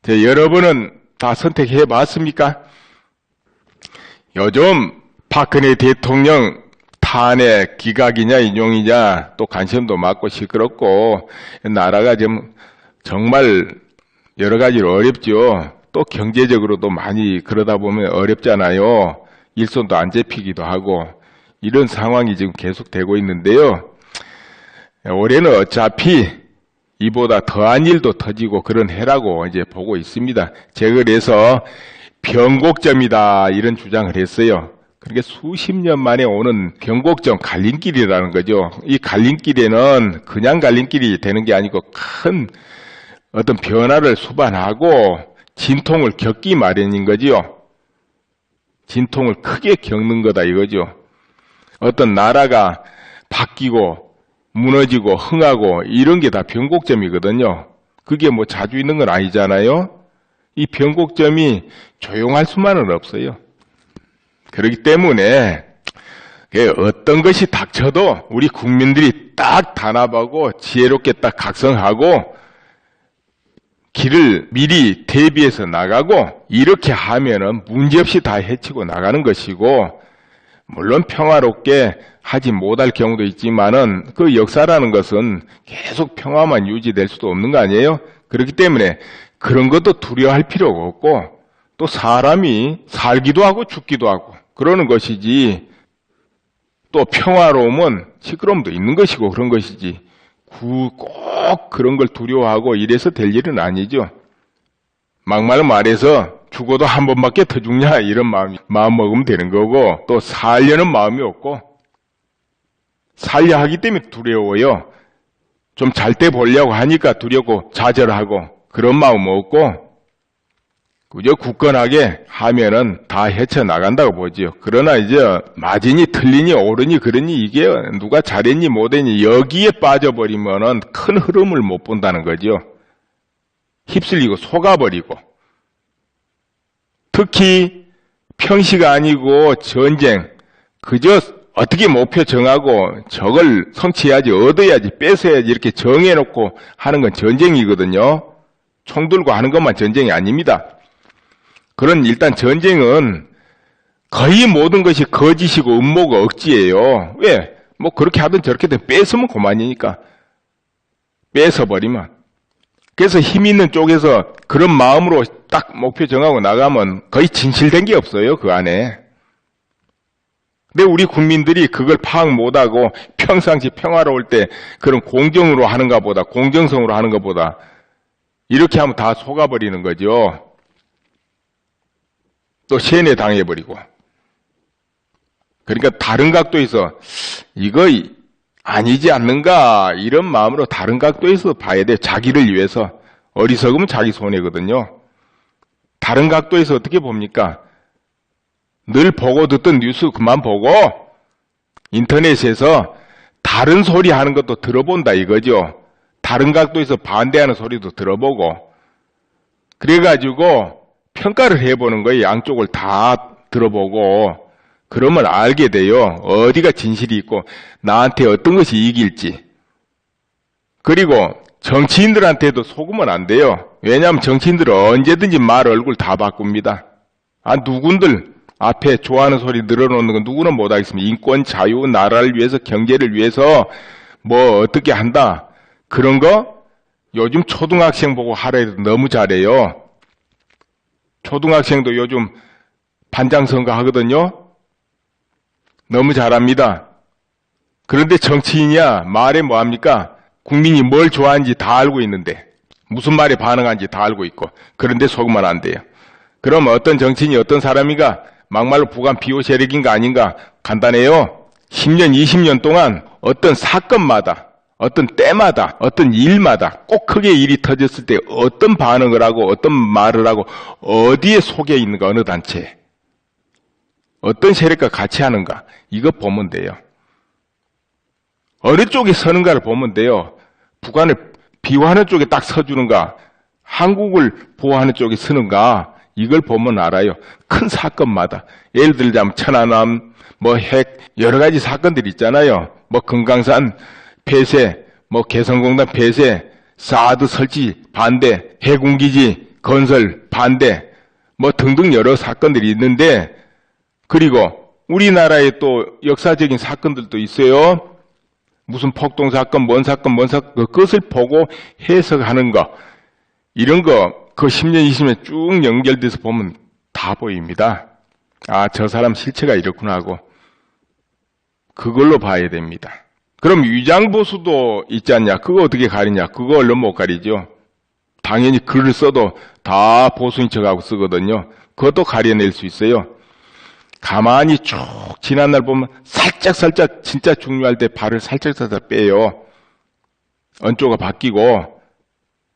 자, 여러분은 다 선택해 봤습니까? 요즘 박근혜 대통령 탄핵 기각이냐 인용이냐 또 관심도 많고 시끄럽고 나라가 지금 정말 여러 가지로 어렵죠. 또 경제적으로도 많이 그러다 보면 어렵잖아요. 일손도 안 잡히기도 하고 이런 상황이 지금 계속되고 있는데요. 올해는 어차피 이보다 더한 일도 터지고 그런 해라고 이제 보고 있습니다. 제가 그래서 변곡점이다 이런 주장을 했어요. 그러니까 수십 년 만에 오는 변곡점, 갈림길이라는 거죠. 이 갈림길에는 그냥 갈림길이 되는 게 아니고 큰 어떤 변화를 수반하고 진통을 겪기 마련인 거지요. 진통을 크게 겪는 거다 이거죠. 어떤 나라가 바뀌고 무너지고 흥하고 이런 게 다 변곡점이거든요. 그게 뭐 자주 있는 건 아니잖아요. 이 변곡점이 조용할 수만은 없어요. 그렇기 때문에 어떤 것이 닥쳐도 우리 국민들이 딱 단합하고 지혜롭게 딱 각성하고 길을 미리 대비해서 나가고 이렇게 하면은 문제없이 다 헤치고 나가는 것이고, 물론 평화롭게 하지 못할 경우도 있지만은 그 역사라는 것은 계속 평화만 유지될 수도 없는 거 아니에요? 그렇기 때문에 그런 것도 두려워할 필요가 없고, 또 사람이 살기도 하고 죽기도 하고 그러는 것이지, 또 평화로움은 시끄러움도 있는 것이고 그런 것이지 꼭 그런 걸 두려워하고 이래서 될 일은 아니죠. 막말로 말해서 죽어도 한 번밖에 더 죽냐 이런 마음 먹으면 되는 거고, 또 살려는 마음이 없고, 살려 하기 때문에 두려워요. 좀 잘 때 보려고 하니까 두렵고 좌절하고 그런 마음 없고, 그저 굳건하게 하면은 다 헤쳐나간다고 보죠. 그러나 이제 맞으니 틀리니 옳으니 그러니 이게 누가 잘했니 못했니 여기에 빠져버리면은 큰 흐름을 못 본다는 거죠. 휩쓸리고 속아버리고, 특히 평시가 아니고 전쟁, 그저 어떻게 목표 정하고 저걸 성취해야지, 얻어야지, 뺏어야지 이렇게 정해놓고 하는 건 전쟁이거든요. 총 들고 하는 것만 전쟁이 아닙니다. 그런 일단 전쟁은 거의 모든 것이 거짓이고 음모고 억지예요. 왜? 뭐 그렇게 하든 저렇게 하든 뺏으면 그만이니까. 뺏어버리면. 그래서 힘 있는 쪽에서 그런 마음으로 딱 목표 정하고 나가면 거의 진실된 게 없어요, 그 안에. 근데 우리 국민들이 그걸 파악 못하고 평상시 평화로울 때 그런 공정으로 하는가 보다, 공정성으로 하는 것보다 이렇게 하면 다 속아버리는 거죠. 또 세뇌 당해버리고. 그러니까 다른 각도에서 이거 아니지 않는가 이런 마음으로 다른 각도에서 봐야 돼요. 자기를 위해서. 어리석으면 자기 손해거든요. 다른 각도에서 어떻게 봅니까? 늘 보고 듣던 뉴스 그만 보고 인터넷에서 다른 소리 하는 것도 들어본다 이거죠. 다른 각도에서 반대하는 소리도 들어보고, 그래가지고 평가를 해보는 거예요. 양쪽을 다 들어보고. 그러면 알게 돼요. 어디가 진실이 있고 나한테 어떤 것이 이길지. 그리고 정치인들한테도 속으면 안 돼요. 왜냐하면 정치인들은 언제든지 말 얼굴 다 바꿉니다. 누군들 앞에 좋아하는 소리 늘어놓는 건 누구는 못하겠습니다. 인권, 자유, 나라를 위해서, 경제를 위해서 뭐 어떻게 한다. 그런 거 요즘 초등학생 보고 하라 해도 너무 잘해요. 초등학생도 요즘 반장선거 하거든요. 너무 잘합니다. 그런데 정치인이야 말에 뭐합니까? 국민이 뭘 좋아하는지 다 알고 있는데, 무슨 말에 반응하는지 다 알고 있고, 그런데 속으면 안 돼요. 그럼 어떤 정치인이 어떤 사람이가 막말로 부관 비호 세력인가 아닌가? 간단해요. 10년, 20년 동안 어떤 사건마다, 어떤 때마다, 어떤 일마다 꼭 크게 일이 터졌을 때 어떤 반응을 하고 어떤 말을 하고 어디에 속여 있는가, 어느 단체에. 어떤 세력과 같이 하는가, 이거 보면 돼요. 어느 쪽에 서는가를 보면 돼요. 북한을 비호하는 쪽에 딱 서주는가, 한국을 보호하는 쪽에 서는가, 이걸 보면 알아요. 큰 사건마다. 예를 들자면 천안함, 뭐 핵, 여러 가지 사건들이 있잖아요. 뭐 금강산 폐쇄, 뭐 개성공단 폐쇄, 사드 설치 반대, 해군기지 건설 반대, 뭐 등등 여러 사건들이 있는데, 그리고 우리나라에 또 역사적인 사건들도 있어요. 무슨 폭동 사건, 뭔 사건, 그것을 보고 해석하는 거, 이런 거 그 10년, 20년 쭉 연결돼서 보면 다 보입니다. 저 사람 실체가 이렇구나 하고 그걸로 봐야 됩니다. 그럼 위장보수도 있지 않냐? 그거 어떻게 가리냐? 그거 얼른 못 가리죠. 당연히 글을 써도 다 보수인 척하고 쓰거든요. 그것도 가려낼 수 있어요. 가만히 쭉 지난날 보면 살짝 진짜 중요할 때 발을 살짝 빼요. 언조가 바뀌고.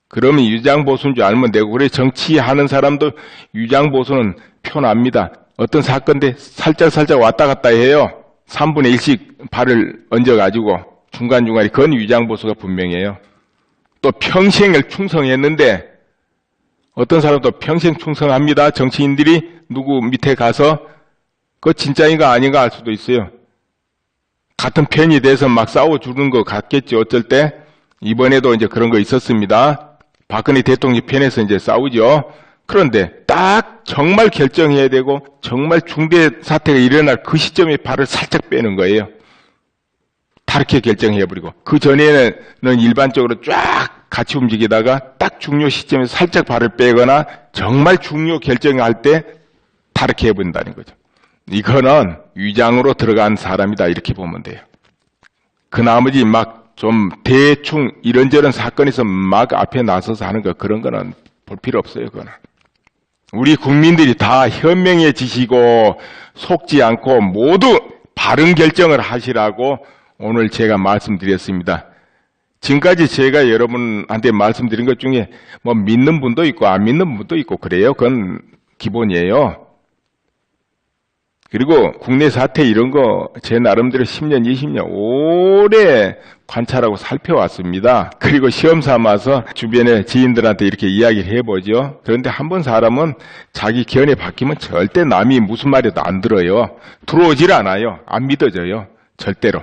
그러면 위장보수인 줄 알면 되고, 그래 정치하는 사람도 위장보수는 표납니다. 어떤 사건인데 살짝 왔다 갔다 해요. 3분의 1씩 발을 얹어가지고 중간중간에, 그건 위장보수가 분명해요. 또 평생을 충성했는데 어떤 사람도 평생 충성합니다. 정치인들이 누구 밑에 가서 그거 진짜인가 아닌가 할 수도 있어요. 같은 편이 돼서 막 싸워주는 것 같겠죠. 어쩔 때. 이번에도 이제 그런 거 있었습니다. 박근혜 대통령 편에서 이제 싸우죠. 그런데 딱 정말 결정해야 되고 정말 중대 사태가 일어날 그 시점에 발을 살짝 빼는 거예요. 다르게 결정해버리고. 그 전에는 일반적으로 쫙 같이 움직이다가 딱 중요 시점에 살짝 발을 빼거나 정말 중요 결정할 때 다르게 해본다는 거죠. 이거는 위장으로 들어간 사람이다 이렇게 보면 돼요. 그 나머지 막 좀 대충 이런저런 사건에서 막 앞에 나서서 하는 거 그런 거는 볼 필요 없어요. 그거는. 우리 국민들이 다 현명해지시고 속지 않고 모두 바른 결정을 하시라고 오늘 제가 말씀드렸습니다. 지금까지 제가 여러분한테 말씀드린 것 중에 뭐 믿는 분도 있고 안 믿는 분도 있고 그래요. 그건 기본이에요. 그리고 국내 사태 이런 거 제 나름대로 10년, 20년 오래 관찰하고 살펴왔습니다. 그리고 시험 삼아서 주변에 지인들한테 이렇게 이야기를 해보죠. 그런데 한번 사람은 자기 견해 바뀌면 절대 남이 무슨 말해도 안 들어요. 들어오질 않아요. 안 믿어져요. 절대로.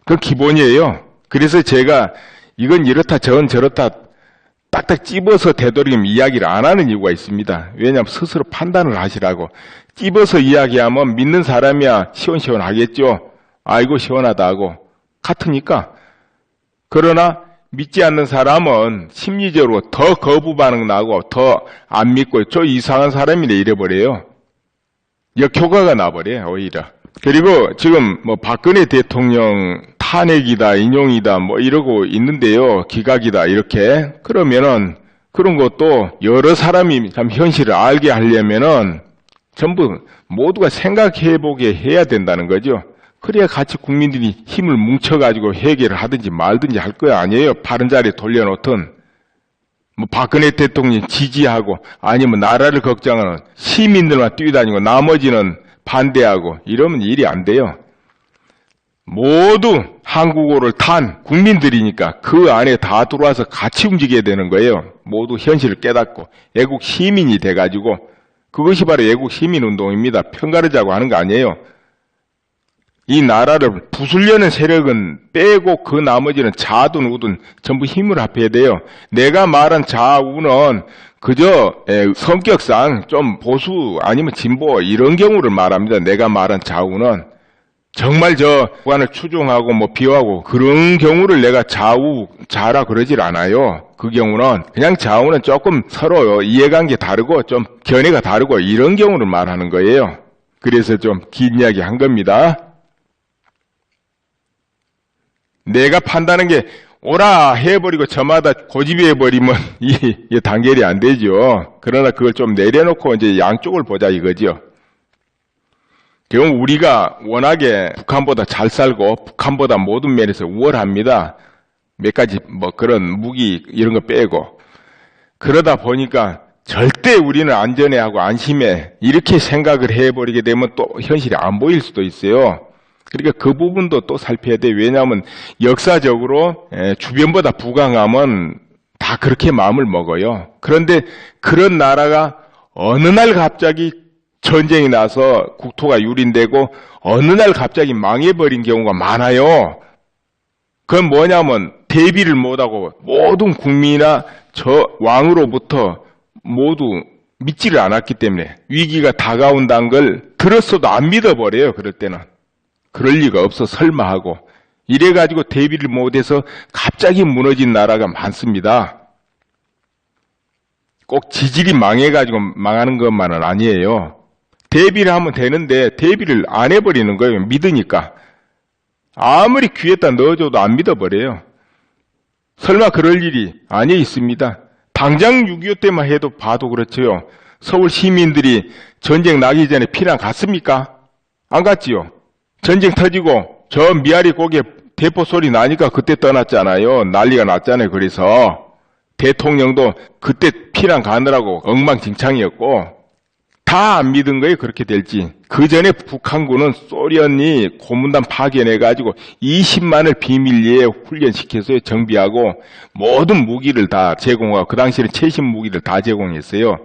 그 기본이에요. 그래서 제가 이건 이렇다 저건 저렇다 딱딱 찝어서 되도록이면 이야기를 안 하는 이유가 있습니다. 왜냐하면 스스로 판단을 하시라고. 찝어서 이야기하면 믿는 사람이야 시원시원하겠죠. 아이고 시원하다 하고 같으니까. 그러나 믿지 않는 사람은 심리적으로 더 거부 반응 나고 더 안 믿고 저 이상한 사람이래 이래버려요. 역효과가 나버려요 오히려. 그리고 지금 뭐 박근혜 대통령 탄핵이다, 인용이다, 뭐 이러고 있는데요. 기각이다, 이렇게. 그러면은 그런 것도 여러 사람이 참 현실을 알게 하려면은 전부 모두가 생각해보게 해야 된다는 거죠. 그래야 같이 국민들이 힘을 뭉쳐가지고 해결을 하든지 말든지 할 거 아니에요. 바른 자리에 돌려놓든. 뭐 박근혜 대통령 지지하고 아니면 나라를 걱정하는 시민들만 뛰어다니고 나머지는 반대하고 이러면 일이 안 돼요. 모두 한국어를 탄 국민들이니까 그 안에 다 들어와서 같이 움직여야 되는 거예요. 모두 현실을 깨닫고 애국 시민이 돼가지고 그것이 바로 애국 시민운동입니다. 편가르자고 하는 거 아니에요. 이 나라를 부수려는 세력은 빼고 그 나머지는 좌든 우든 전부 힘을 합해야 돼요. 내가 말한 좌우는 그저 성격상 좀 보수 아니면 진보 이런 경우를 말합니다. 내가 말한 좌우는 정말 저 구간을 추종하고 뭐 비호하고 그런 경우를 내가 좌라 그러질 않아요. 그 경우는 그냥 좌우는 조금 서로 이해관계 다르고 좀 견해가 다르고 이런 경우를 말하는 거예요. 그래서 좀 긴 이야기 한 겁니다. 내가 판단하는 게 오라 해버리고 저마다 고집해버리면 이 단결이 안 되죠. 그러나 그걸 좀 내려놓고 이제 양쪽을 보자 이거죠. 결국 우리가 워낙에 북한보다 잘 살고 북한보다 모든 면에서 우월합니다. 몇 가지 뭐 그런 무기 이런 거 빼고. 그러다 보니까 절대 우리는 안전해하고 안심해 이렇게 생각을 해버리게 되면 또 현실이 안 보일 수도 있어요. 그러니까 그 부분도 또 살펴야 돼. 왜냐하면 역사적으로 주변보다 부강하면 다 그렇게 마음을 먹어요. 그런데 그런 나라가 어느 날 갑자기 전쟁이 나서 국토가 유린되고 어느 날 갑자기 망해버린 경우가 많아요. 그건 뭐냐면 대비를 못하고 모든 국민이나 저 왕으로부터 모두 믿지를 않았기 때문에 위기가 다가온다는 걸 들었어도 안 믿어버려요. 그럴 때는. 그럴 리가 없어 설마 하고 이래가지고 대비를 못해서 갑자기 무너진 나라가 많습니다. 꼭 지질이 망해가지고 망하는 것만은 아니에요. 대비를 하면 되는데 대비를 안 해버리는 거예요. 믿으니까. 아무리 귀에다 넣어줘도 안 믿어버려요. 설마 그럴 일이 아니 있습니다. 당장 6.25 때만 해도 봐도 그렇죠. 서울 시민들이 전쟁 나기 전에 피난 갔습니까? 안 갔지요. 전쟁 터지고 저 미아리 고개 대포 소리 나니까 그때 떠났잖아요. 난리가 났잖아요. 그래서 대통령도 그때 피난 가느라고 엉망진창이었고 다 안 믿은 거예요. 그렇게 될지. 그 전에 북한군은 소련이 고문단 파견해가지고 20만을 비밀리에 훈련시켜서 정비하고 모든 무기를 다 제공하고 그 당시에는 최신 무기를 다 제공했어요.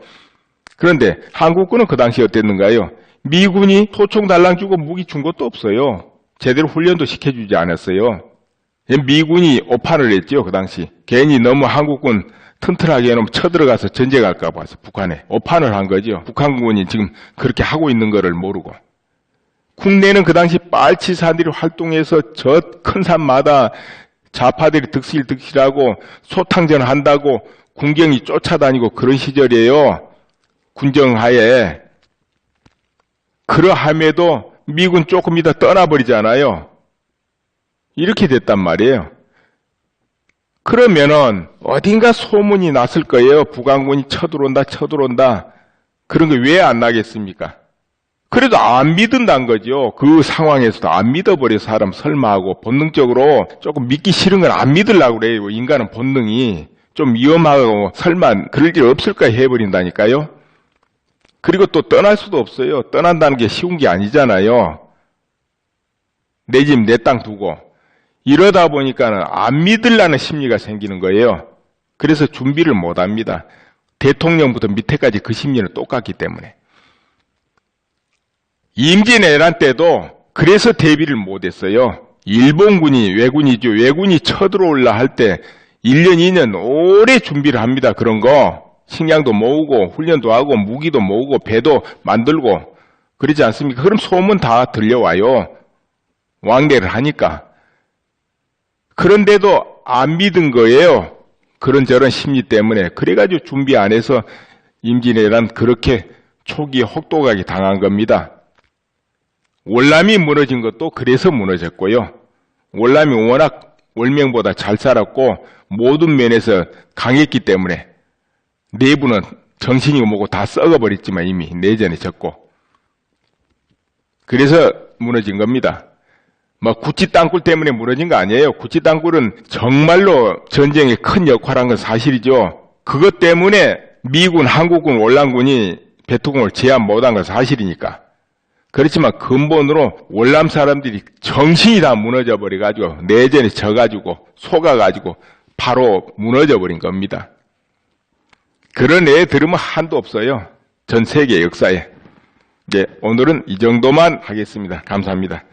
그런데 한국군은 그 당시에 어땠는가요? 미군이 소총 달랑 주고 무기 준 것도 없어요. 제대로 훈련도 시켜주지 않았어요. 미군이 오판을 했죠. 그 당시. 괜히 너무 한국군 튼튼하게 해놓으면 쳐들어가서 전쟁할까 봐서 북한에 오판을 한 거죠. 북한군이 지금 그렇게 하고 있는 거를 모르고. 국내는 그 당시 빨치산들이 활동해서 저 큰 산마다 좌파들이 득실득실하고 소탕전 한다고 군경이 쫓아다니고 그런 시절이에요. 군정하에. 그러함에도 미군 조금 이따 떠나버리잖아요. 이렇게 됐단 말이에요. 그러면은 어딘가 소문이 났을 거예요. 북한군이 쳐들어온다. 그런 거 왜 안 나겠습니까? 그래도 안 믿는다는 거죠. 그 상황에서도 안 믿어버려 사람 설마하고 본능적으로 조금 믿기 싫은 건 안 믿으려고 그래요. 인간은 본능이 좀 위험하고 설마 그럴 일 없을까 해버린다니까요. 그리고 또 떠날 수도 없어요. 떠난다는 게 쉬운 게 아니잖아요. 내 집, 내 땅 두고. 이러다 보니까는 안 믿으려는 심리가 생기는 거예요. 그래서 준비를 못 합니다. 대통령부터 밑에까지 그 심리는 똑같기 때문에. 임진왜란 때도 그래서 대비를 못 했어요. 일본군이, 외군이죠. 외군이 쳐들어올라 할 때 1년, 2년 오래 준비를 합니다. 그런 거. 식량도 모으고 훈련도 하고 무기도 모으고 배도 만들고 그러지 않습니까? 그럼 소문 다 들려와요. 왕래를 하니까. 그런데도 안 믿은 거예요. 그런저런 심리 때문에. 그래가지고 준비 안 해서 임진왜란 그렇게 초기에 혹독하게 당한 겁니다. 월남이 무너진 것도 그래서 무너졌고요. 월남이 워낙 월명보다 잘 살았고 모든 면에서 강했기 때문에 내부는 정신이 뭐고 다 썩어버렸지만 이미 내전에 졌고 그래서 무너진 겁니다. 뭐 구치 땅굴 때문에 무너진 거 아니에요. 구치 땅굴은 정말로 전쟁에 큰 역할을 한 건 사실이죠. 그것 때문에 미군, 한국군, 월남군이 베트콩을 제압 못한 건 사실이니까. 그렇지만 근본으로 월남 사람들이 정신이 다 무너져 버려가지고 내전에 져가지고 속아가지고 바로 무너져 버린 겁니다. 그런 애 들으면 한도 없어요. 전 세계 역사에. 네, 오늘은 이 정도만 하겠습니다. 감사합니다.